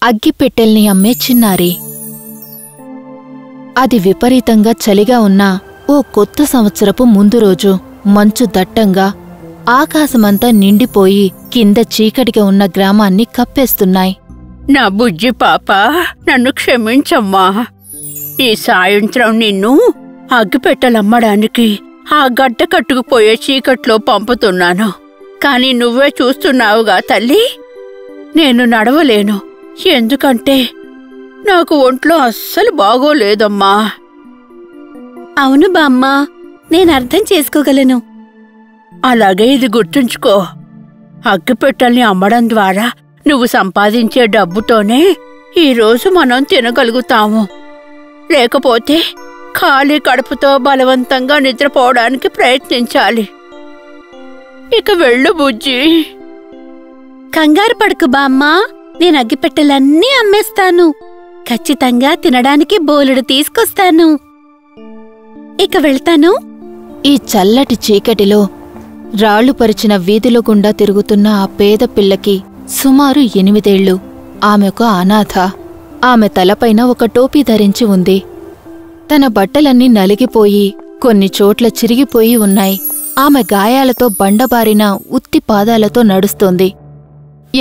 అగ్గిపెట్టెల్ని అమ్మే చిన్నారి. అది విపరీతంగా చలిగా ఉన్న ఓ కొత్త సంవత్సరపు ముందు రోజు. మంచు దట్టంగా ఆకాశమంతా నిండిపోయి కింద చీకటిగా ఉన్న గ్రామాన్ని కప్పేస్తున్నాయి. నా బుజ్జి పాప, నన్ను క్షమించమ్మా. ఈ సాయంత్రం నిన్ను అగ్గిపెట్టెలమ్మడానికి ఆ గడ్డ కట్టుకుపోయే చీకట్లో పంపుతున్నాను. కాని నువ్వే చూస్తున్నావుగా తల్లి, నేను నడవలేను. ఎందుకంటే నాకు ఒంట్లో అస్సలు బాగోలేదమ్మా. అవును బామ్మా, నేనర్థం చేసుకోగలను. అలాగే ఇది గుర్తుంచుకో. అగ్గిపెట్టెల్ని అమ్మడం ద్వారా నువ్వు సంపాదించే డబ్బుతోనే ఈరోజు మనం తినగలుగుతాము. లేకపోతే ఖాళీ కడుపుతో బలవంతంగా నిద్రపోవడానికి ప్రయత్నించాలి. ఇక వెళ్ళు బుజ్జి. కంగారు పడకు బామ్మా, నేను అగ్గిపెట్టెలన్నీ అమ్మేస్తాను. ఖచ్చితంగా తినడానికి బోలెడు తీసుకొస్తాను. ఇక వెళ్తాను. ఈ చల్లటి చీకటిలో రాళ్లు పరిచిన వీధిలో గుండా తిరుగుతున్న ఆ పేద పిల్లకి సుమారు 8 ఏళ్లు. ఆమె ఒక అనాథ. ఆమె తలపైన ఒక టోపీ ధరించి ఉంది. తన బట్టలన్నీ నలిగిపోయి కొన్ని చోట్ల చిరిగిపోయి ఉన్నాయి. ఆమె గాయాలతో బండబారిన ఉత్తి పాదాలతో నడుస్తోంది.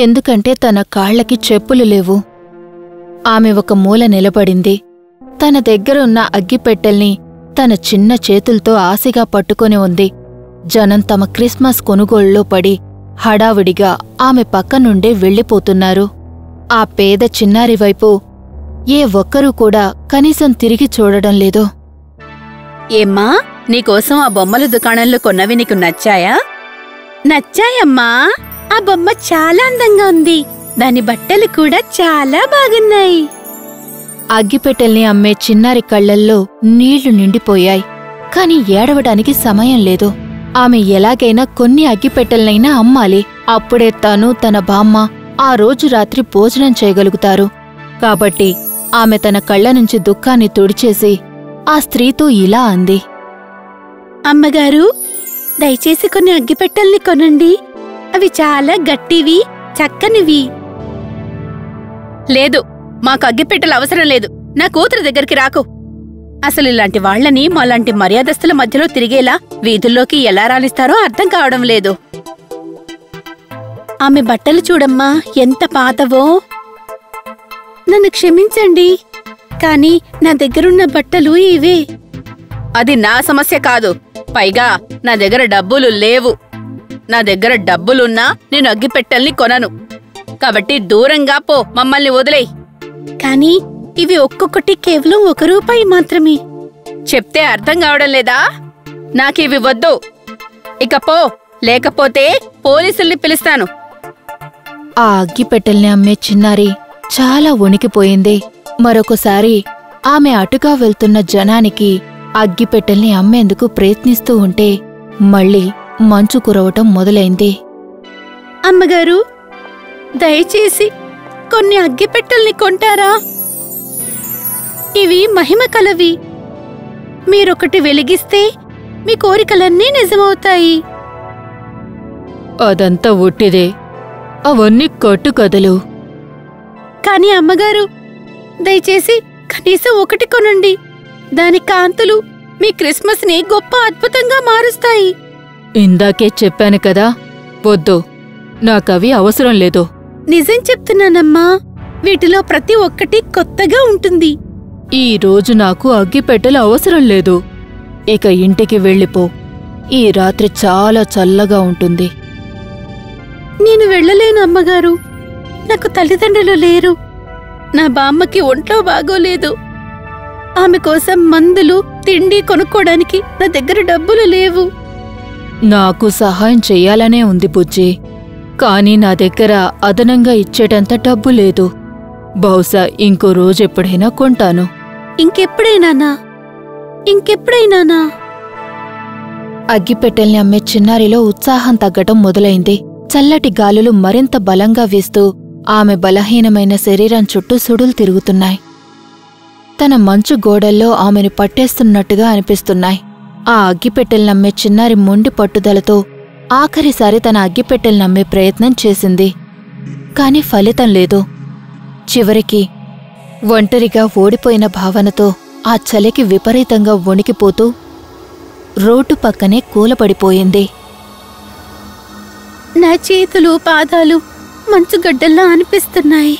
ఎందుకంటే తన కాళ్లకి చెప్పులు లేవు. ఆమె ఒక మూల నిలబడింది. తన దగ్గర ఉన్న అగ్గిపెట్టెల్ని తన చిన్న చేతులతో ఆశగా పట్టుకొని ఉంది. జనం తమ క్రిస్మస్ కొనుగోళ్ళలో పడి హడావిడిగా ఆమె పక్క నుండే వెళ్ళిపోతున్నారు. ఆ పేద చిన్నారి వైపు ఏ ఒక్కరూ కూడా కనీసం తిరిగి చూడడం లేదు. ఏమ్మా, నీకోసం ఆ బొమ్మల దుకాణంలో కొన్నవి నీకు నచ్చాయా? నచ్చాయమ్మా. ఆ బొమ్మ చాలా అందంగా ఉంది. దాని బట్టలు కూడా చాలా బాగున్నాయి. అగ్గిపెట్టెల్ని అమ్మే చిన్నారి కళ్లల్లో నీళ్లు నిండిపోయాయి. కాని ఏడవడానికి సమయం లేదు. ఆమె ఎలాగైనా కొన్ని అగ్గిపెట్టెలనైనా అమ్మాలి. అప్పుడే తను తన బామ్మ ఆ రోజు రాత్రి భోజనం చేయగలుగుతారు. కాబట్టి ఆమె తన కళ్ల నుంచి దుఃఖాన్ని తుడిచేసి ఆ స్త్రీతో ఇలా అంది. అమ్మగారు, దయచేసి కొన్ని అగ్గిపెట్టెల్ని కొనండి. అవి చాలా గట్టివి, చక్కనివి. లేదు, మాకు అగ్గిపెట్టెలు అవసరం లేదు. నా కూతురు దగ్గరికి రాకు. అసలు ఇలాంటి వాళ్లని మాలాంటి మర్యాదస్తుల మధ్యలో తిరిగేలా వీధుల్లోకి ఎలా రాణిస్తారో అర్థం కావడం లేదు. ఆమె బట్టలు చూడమ్మా, ఎంత పాతవో. నన్ను క్షమించండి, కాని నా దగ్గరున్న బట్టలు ఇవే. అది నా సమస్య కాదు. పైగా నా దగ్గర డబ్బులు లేవు. నా దగ్గర డబ్బులున్నా నేను అగ్గిపెట్టెల్ని కొనను. కాబట్టి దూరంగా పో, మమ్మల్ని వదిలేయ్. కాని ఇవి ఒక్కొక్కటి కేవలం ₹1 మాత్రమే. చెప్తే అర్థం కావడం లేదా? నాకివి వద్దు. ఇక పో, లేకపోతే పోలీసుల్ని పిలుస్తాను. ఆ అగ్గిపెట్టెల్ని అమ్మే చిన్నారి చాలా వణికిపోయింది. మరొకసారి ఆమె అటుగా వెళ్తున్న జనానికి అగ్గిపెట్టెల్ని అమ్మేందుకు ప్రయత్నిస్తూ ఉంటే మళ్ళీ మంచు కురవటం మొదలైంది. అమ్మగారు, దయచేసి కొన్ని అగ్గిపెట్టెల్ని కొంటారా? ఇవి మహిమ కలవి. మీరొకటి వెలిగిస్తే మీ కోరికలన్నీ నిజమవుతాయి. అదంతా ఒట్టిదే. అవన్నీ కట్టుకథలు. కాని అమ్మగారు, దయచేసి కనీసం ఒకటి కొనండి. దాని కాంతులు మీ క్రిస్మస్ ని గొప్ప అద్భుతంగా మారుస్తాయి. ఇందాకే చెప్పాను కదా, వద్దు. నాకవి అవసరం లేదు. నిజం చెప్తున్నానమ్మా, వీటిలో ప్రతి ఒక్కటి కొత్తగా ఉంటుంది. ఈ రోజు నాకు అగ్గిపెట్టెలు అవసరం లేదు. ఇక ఇంటికి వెళ్ళిపో. ఈ రాత్రి చాలా చల్లగా ఉంటుంది. నేను వెళ్ళలేను అమ్మగారు. నాకు తల్లిదండ్రులు లేరు. నా బామ్మకి ఒంట్లో బాగోలేదు. ఆమె కోసం మందులు, తిండి కొనుక్కోడానికి నా దగ్గర డబ్బులు లేవు. నాకు సహాయం చెయ్యాలనే ఉంది బుజ్జి. కాని నా దగ్గర అదనంగా ఇచ్చేటంత డబ్బు లేదు. బహుశా ఇంకో రోజెప్పుడైనా కొంటాను. ఇంకెప్పుడైనానా? ఇంకెప్పుడైనానా? అగ్గిపెట్టెల్ని అమ్మే చిన్నారిలో ఉత్సాహం తగ్గటం మొదలైంది. చల్లటి గాలులు మరింత బలంగా వీస్తూ ఆమె బలహీనమైన శరీరం చుట్టూ సుడులు తిరుగుతున్నాయి. తన మంచు గోడల్లో ఆమెను పట్టేస్తున్నట్టుగా అనిపిస్తున్నాయి. ఆ అగ్గిపెట్టెల్నమ్మే చిన్నారి మొండి పట్టుదలతో ఆఖరిసారి తన అగ్గిపెట్టెల్నమ్మే ప్రయత్నం చేసింది. కాని ఫలితం లేదు. చివరికి ఒంటరిగా ఓడిపోయిన భావనతో ఆ చలికి విపరీతంగా వణికిపోతూ రోడ్డు పక్కనే కూలపడిపోయింది. నా చేతులు పాదాలు మంచుగడ్డల్లా అనిపిస్తున్నాయి.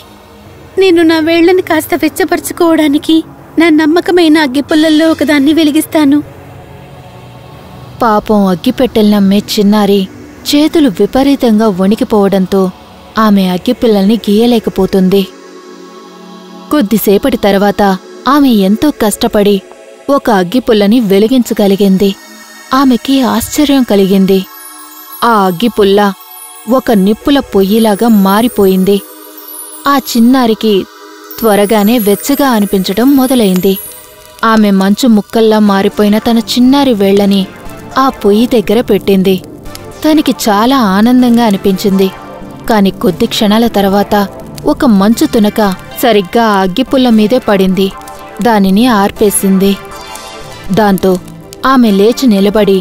నేను నా వేళ్లని కాస్త వెచ్చపరుచుకోవడానికి నా నమ్మకమైన అగ్గిపుల్లల్లో ఒకదాన్ని వెలిగిస్తాను. పాపం అగ్గిపెట్టెలనమ్మే చిన్నారి చేతులు విపరీతంగా వణికిపోవడంతో ఆమె అగ్గిపిల్లల్ని గీయలేకపోతుంది. కొద్దిసేపటి తర్వాత ఆమె ఎంతో కష్టపడి ఒక అగ్గిపుల్లని వెలిగించగలిగింది. ఆమెకి ఆశ్చర్యం కలిగింది. ఆ అగ్గిపుల్ల ఒక నిప్పుల పొయ్యిలాగా మారిపోయింది. ఆ చిన్నారికి త్వరగానే వెచ్చగా అనిపించడం మొదలైంది. ఆమె మంచు ముక్కల్లా మారిపోయిన తన చిన్నారి వేళ్లని ఆ పొయ్యి దగ్గర పెట్టింది. తనకి చాలా ఆనందంగా అనిపించింది. కాని కొద్ది క్షణాల తర్వాత ఒక మంచు తునక సరిగ్గా ఆ అగ్గిపుల్ల మీదే పడింది. దానిని ఆర్పేసింది. దాంతో ఆమె లేచి నిలబడి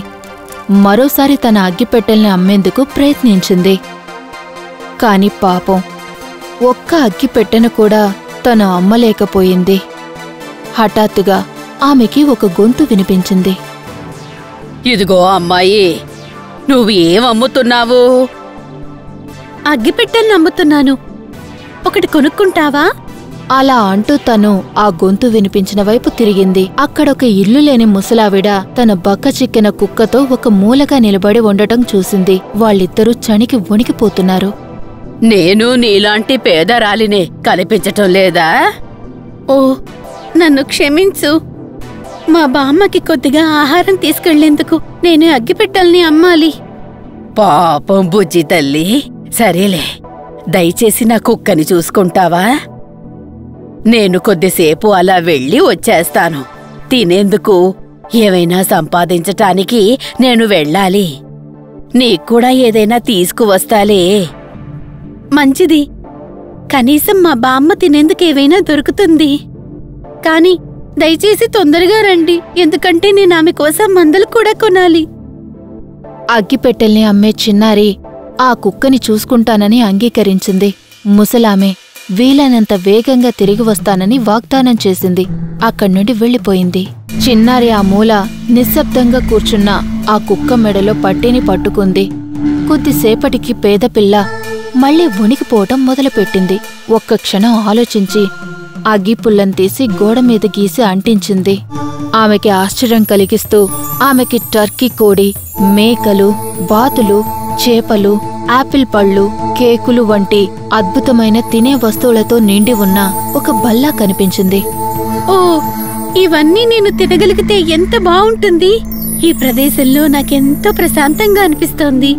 మరోసారి తన అగ్గిపెట్టెల్ని అమ్మేందుకు ప్రయత్నించింది. కాని పాపం ఒక్క అగ్గిపెట్టెను కూడా తను అమ్మలేకపోయింది. హఠాత్తుగా ఆమెకి ఒక గొంతు వినిపించింది. ఇదిగో అమ్మాయి, నువ్వు ఏం అమ్ముతున్నావు? అగ్గిపెట్టెల్ని అమ్ముతున్నాను, ఒకటి కొనుక్కుంటావా? అలా అంటూ తను ఆ గొంతు వినిపించిన వైపు తిరిగింది. అక్కడొక ఇల్లు లేని ముసలావిడ తన బక్క చిక్కిన కుక్కతో ఒక మూలగా నిలబడి ఉండటం చూసింది. వాళ్ళిద్దరూ చనికి వణికిపోతున్నారు. నేను నీలాంటి పేదరాలినే, కనిపించటం లేదా? ఓ, నన్ను క్షమించు. మా బామ్మకి కొద్దిగా ఆహారం తీసుకెళ్లేందుకు నేను అగ్గిపెట్టెల్ని అమ్మాలి. పాపం బుజ్జి తల్లి, సరేలే, దయచేసి నా కుక్కని చూసుకుంటావా? నేను కొద్దిసేపు అలా వెళ్ళి వచ్చేస్తాను. తినేందుకు ఏవైనా సంపాదించటానికి నేను వెళ్ళాలి. నీక్కూడా ఏదైనా తీసుకువస్తాలే. మంచిది, కనీసం మా బామ్మ తినేందుకు ఏవైనా దొరుకుతుంది. కాని దయచేసి తొందరగా రండి, ఎందుకంటే నేను ఆమె కోసం మందులు కూడా కొనాలి. అగ్గిపెట్టెల్ని అమ్మే చిన్నారి ఆ కుక్కని చూసుకుంటానని అంగీకరించింది. ముసలామె వీలైనంత వేగంగా తిరిగి వస్తానని వాగ్దానం చేసింది. అక్కడ్నుండి వెళ్ళిపోయింది. చిన్నారి ఆ మూల నిశ్శబ్దంగా కూర్చున్న ఆ కుక్క మెడలో పట్టీని పట్టుకుంది. కొద్దిసేపటికి పేదపిల్ల మళ్లీ వణికిపోవటం మొదలుపెట్టింది. ఒక్క క్షణం ఆలోచించి అగ్గిపుల్లను తీసి గోడమీద గీసి అంటించింది. ఆమెకి ఆశ్చర్యం కలిగిస్తూ ఆమెకి టర్కీ కోడి, మేకలు, బాతులు, చేపలు, ఆపిల్ పళ్ళు, కేకులు వంటి అద్భుతమైన తినే వస్తువులతో నిండి ఉన్న ఒక బల్లా కనిపించింది. ఓ, ఇవన్నీ నేను తినగలిగితే ఎంత బావుంటుంది. ఈ ప్రదేశంలో నాకెంతో ప్రశాంతంగా అనిపిస్తోంది.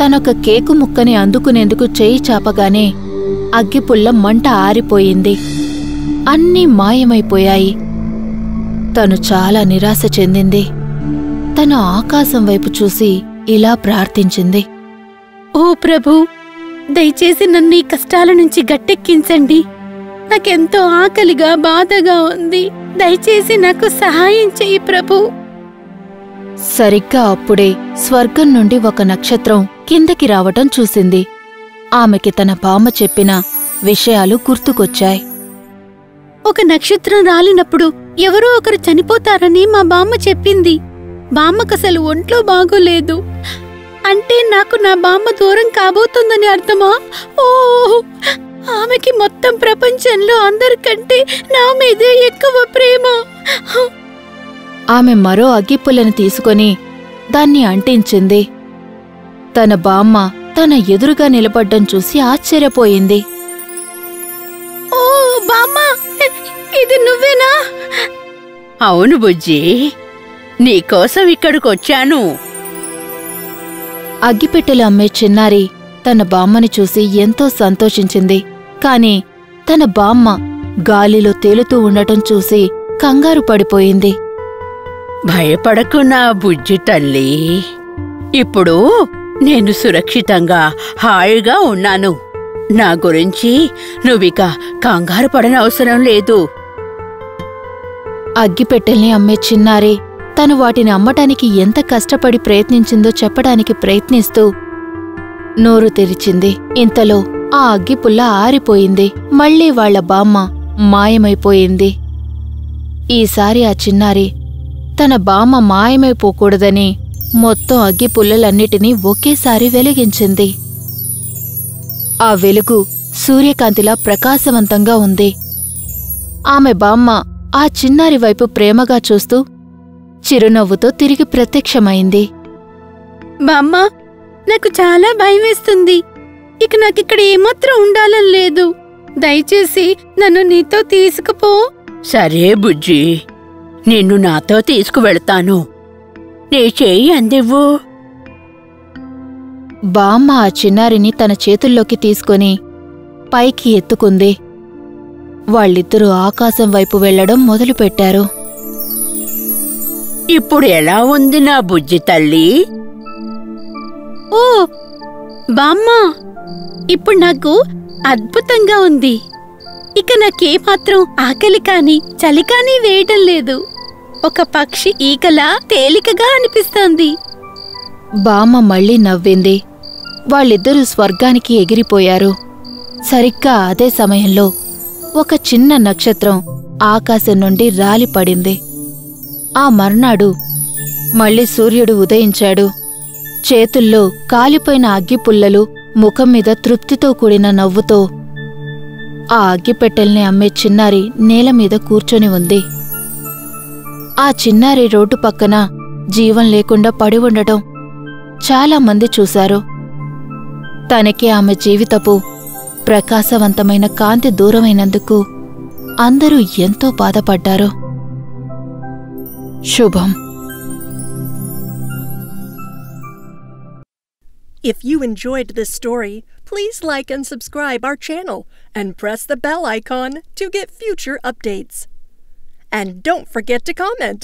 తనొక కేకు ముక్కని అందుకునేందుకు చేయి చాపగానే అగ్గిపుల్ల మంట ఆరిపోయింది. అన్నీ మాయమైపోయాయి. తను చాలా నిరాశ చెందింది. తను ఆకాశం వైపు చూసి ఇలా ప్రార్థించింది. ఓ ప్రభూ, దయచేసి నన్ను ఈ కష్టాల నుంచి గట్టెక్కించండి. నాకెంతో ఆకలిగా బాధగా ఉంది. దయచేసి నాకు సహాయం చెయ్యి ప్రభూ. సరిగ్గా అప్పుడే స్వర్గం నుండి ఒక నక్షత్రం కిందకి రావటం చూసింది. ఆమెకి తన బామ్మ చెప్పిన విషయాలు గుర్తుకొచ్చాయి. ఒక నక్షత్రం రాలినప్పుడు ఎవరో ఒకరు చనిపోతారని మా బామ్మ చెప్పింది. బామ్మకసలు ఒంట్లో బాగోలేదు. అంటే నాకు నా బామ్మ దూరం కాబోతుందని అర్థమా? ఓ, ఆమెకి మొత్తం ప్రపంచంలో అందరికంటే నా మీదే ఎక్కువ ప్రేమ. ఆమె మరో అగ్గిపుల్లను తీసుకొని దాన్ని అంటించింది. తన బామ్మ తన ఎదురుగా నిలబడ్డం చూసి ఆశ్చర్యపోయింది. ఓ బామ్మ, ఇది నువ్వేనా? అవును బుజ్జి, నీకోసం ఇక్కడికొచ్చాను. అగ్గిపెట్టెలు అమ్మే చిన్నారి తన బామ్మని చూసి ఎంతో సంతోషించింది. కాని తన బామ్మ గాలిలో తేలుతూ ఉండటం చూసి కంగారు పడిపోయింది. భయపడకు నా బుజ్జి తల్లి, ఇప్పుడు నేను సురక్షితంగా హాయిగా ఉన్నాను. నా గురించి నువ్విక కంగారు పడనవసరం లేదు. అగ్గిపెట్టెల్ని అమ్మే చిన్నారి తను వాటిని అమ్మటానికి ఎంత కష్టపడి ప్రయత్నించిందో చెప్పడానికి ప్రయత్నిస్తూ నోరు తెరిచింది. ఇంతలో ఆ అగ్గిపుల్ల ఆరిపోయింది. మళ్ళీ వాళ్ల బామ్మ మాయమైపోయింది. ఈసారి ఆ చిన్నారి తన బామ్మ మాయమైపోకూడదని మొత్తం అగ్గిపుల్లలన్నిటినీ ఒకేసారి వెలిగించింది. ఆ వెలుగు సూర్యకాంతిలా ప్రకాశవంతంగా ఉంది. ఆమె బామ్మ ఆ చిన్నారి వైపు ప్రేమగా చూస్తూ చిరునవ్వుతో తిరిగి ప్రత్యక్షమైంది. బామ్మ, నాకు చాలా భయమేస్తుంది. ఇక నాకిక్కడ ఏమాత్రం ఉండాలని లేదు. దయచేసి నన్ను నీతో తీసుకుపో. సరే బుజ్జి, నిన్ను నాతో తీసుకువెళ్తాను. నీ చెయ్యి అందివ్వు. బామ్మ ఆ చిన్నారిని తన చేతుల్లోకి తీసుకొని పైకి ఎత్తుకుంది. వాళ్ళిద్దరూ ఆకాశం వైపు వెళ్లడం మొదలుపెట్టారు. ఇప్పుడు ఎలా ఉంది నా బుజ్జి తల్లి? ఓ బామ్మ, ఇప్పుడు నాకు అద్భుతంగా ఉంది. ఇక నాకేమాత్రం ఆకలి కాని చలి కాని వేయటం లేదు. ఒక పక్షి ఈకలా తేలికగా అనిపిస్తోంది. బామ్మ మళ్ళీ నవ్వింది. వాళ్ళిద్దరూ స్వర్గానికి ఎగిరిపోయారు. సరిగ్గా అదే సమయంలో ఒక చిన్న నక్షత్రం ఆకాశం నుండి రాలిపడింది. ఆ మర్నాడు మళ్ళీ సూర్యుడు ఉదయించాడు. చేతుల్లో కాలిపోయిన అగ్గిపుల్లలు, ముఖం మీద తృప్తితో కూడిన నవ్వుతో ఆ అగ్గిపెట్టెల్ని అమ్మే చిన్నారి నేలమీద కూర్చొని ఉంది. ఆ చిన్నారి రోడ్డు పక్కన జీవం లేకుండా పడి ఉండటం చాలామంది చూశారు. తనకి ఆమె జీవితపు ప్రకాశవంతమైన కాంతి దూరమైనందుకు అందరూ ఎంతో బాధపడ్డారు. శుభం. If you enjoyed this story, please like and subscribe our channel and press the bell icon to get future updates. And don't forget to comment.